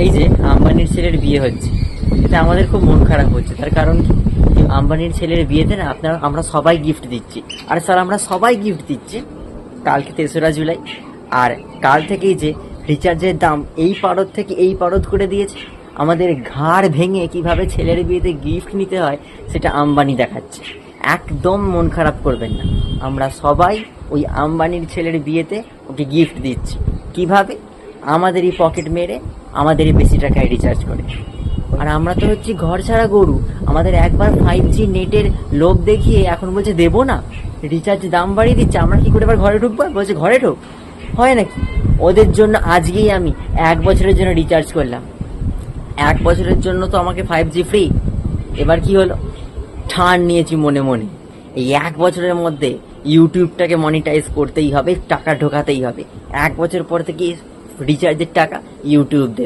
এই যে আম্বানির ছেলের বিয়ে হচ্ছে, এতে আমাদের খুব মন খারাপ হচ্ছে। তার কারণ কি, আম্বানির ছেলের বিয়েতে না আমরা সবাই গিফট দিচ্ছি। আর স্যার আমরা সবাই গিফট দিচ্ছি। কালকে 3রা জুলাই, আর কাল থেকেই যে রিচার্জের দাম এই পারদ থেকে এই পারদ করে দিয়েছে। আমাদের ঘাড় ভেঙে কিভাবে ছেলের বিয়েতে গিফট নিতে হয় সেটা আম্বানি দেখাচ্ছে। একদম মন খারাপ করবেন না, আমরা সবাই ওই আম্বানির ছেলের বিয়েতে ওকে গিফট দিচ্ছি। কিভাবে? আমাদেরই পকেট মেরে, আমাদেরই বেশি টাকায় রিচার্জ করে। আর আমরা তো হচ্ছি ঘর ছাড়া গরু। আমাদের একবার 5G নেটের লোভ দেখিয়ে এখন বলছে দেবো না, রিচার্জ দাম বাড়িয়ে দিচ্ছে। আমরা কি করে এবার ঘরে ঢুকবো? বলছে ঘরে ঢুক, হয় নাকি? ওদের জন্য আজকেই আমি 1 বছরের জন্য রিচার্জ করলাম। 1 বছরের জন্য তো আমাকে 5G ফ্রি। এবার কি হলো? ঠান নিয়েছি মনে মনে, এই 1 বছরের মধ্যে ইউটিউবটাকে মনিটাইজ করতেই হবে, টাকা ঢোকাতেই হবে। 1 বছর পর থেকে রিচার্জের টাকা ইউটিউব দেবে।